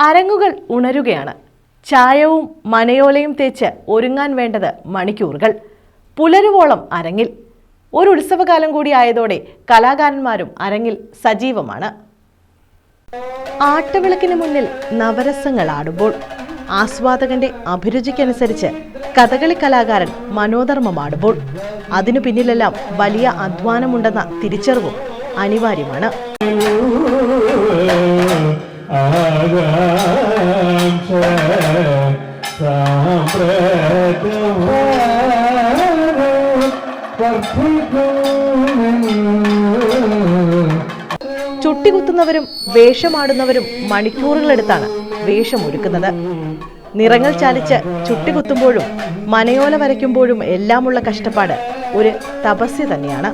അരങ്ങുകൾ ഉണരുകയാണ്. ചായവും മനയോലയും തേച്ച് ഒരുങ്ങാൻ വേണ്ടത് മണിക്കൂറുകൾ. പുലരുവോളം അരങ്ങിൽ. ഒരു ഉത്സവകാലം കൂടി ആയതോടെ കലാകാരന്മാരും അരങ്ങിൽ സജീവമാണ്. ആട്ടവിളക്കിന് മുന്നിൽ നവരസങ്ങൾ ആടുമ്പോൾ ആസ്വാദകന്റെ അഭിരുചിക്കനുസരിച്ച് കഥകളി കലാകാരൻ മനോധർമ്മമാടുമ്പോൾ അതിനു പിന്നിലെല്ലാം വലിയ അധ്വാനമുണ്ടെന്ന തിരിച്ചറിവും അനിവാര്യമാണ്. ചുട്ടികുത്തുന്നവരും വേഷമാടുന്നവരും മണിക്കൂറുകളെടുത്താണ് വേഷമൊരുക്കുന്നത്. നിറങ്ങൾ ചാലിച്ച് ചുട്ടികുത്തുമ്പോഴും മനയോല വരയ്ക്കുമ്പോഴും എല്ലാമുള്ള കഷ്ടപ്പാട് ഒരു തപസ്യ തന്നെയാണ്.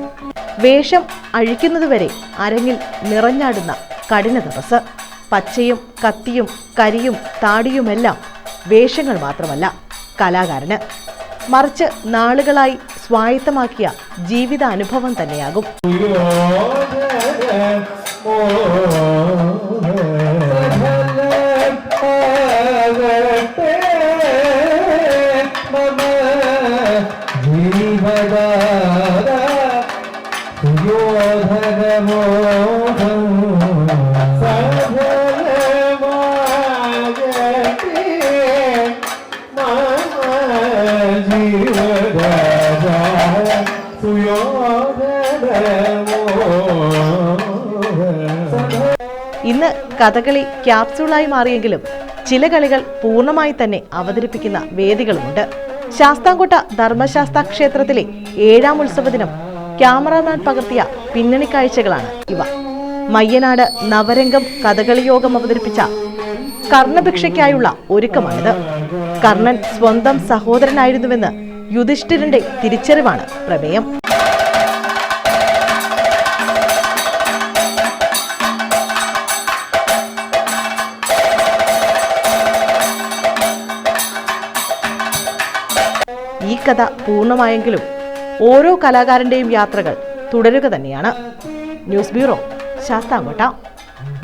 വേഷം അഴിക്കുന്നതുവരെ അരങ്ങിൽ നിറഞ്ഞാടുന്ന കഠിന തപസ്. പച്ചയും കത്തിയും കരിയും താടിയുമെല്ലാം വേഷങ്ങൾ മാത്രമല്ല കലാകാരന്, മറിച്ച് നാളുകളായി സ്വായത്തമാക്കിയ ജീവിതാനുഭവം തന്നെയാകും. ഇന്ന് കഥകളി ക്യാപ്സ്യൂളായി മാറിയെങ്കിലും ചില കളികൾ പൂർണ്ണമായി തന്നെ അവതരിപ്പിക്കുന്ന വേദികളുമുണ്ട്. ശാസ്താംകോട്ട ധർമ്മശാസ്ത്ര ക്ഷേത്രത്തിലെ 7ാം ഉത്സവദിനം ക്യാമറാമാൻ പകർത്തിയ പിന്നണി കാഴ്ചകളാണ് ഇവ. മയ്യനാട് നവരംഗം കഥകളി യോഗം അവതരിപ്പിച്ച കർണഭിക്ഷയ്ക്കായുള്ള ഒരുക്കമാണിത്. കർണൻ സ്വന്തം സഹോദരനായിരുന്നുവെന്ന് യുധിഷ്ഠിരന്റെ തിരിച്ചറിവാണ് പ്രമേയം. ഈ കഥ പൂർണ്ണമായെങ്കിലും ഓരോ കലാകാരന്റെയും യാത്രകൾ തുടരുക തന്നെയാണ്. News bureau, Sasthamkotta.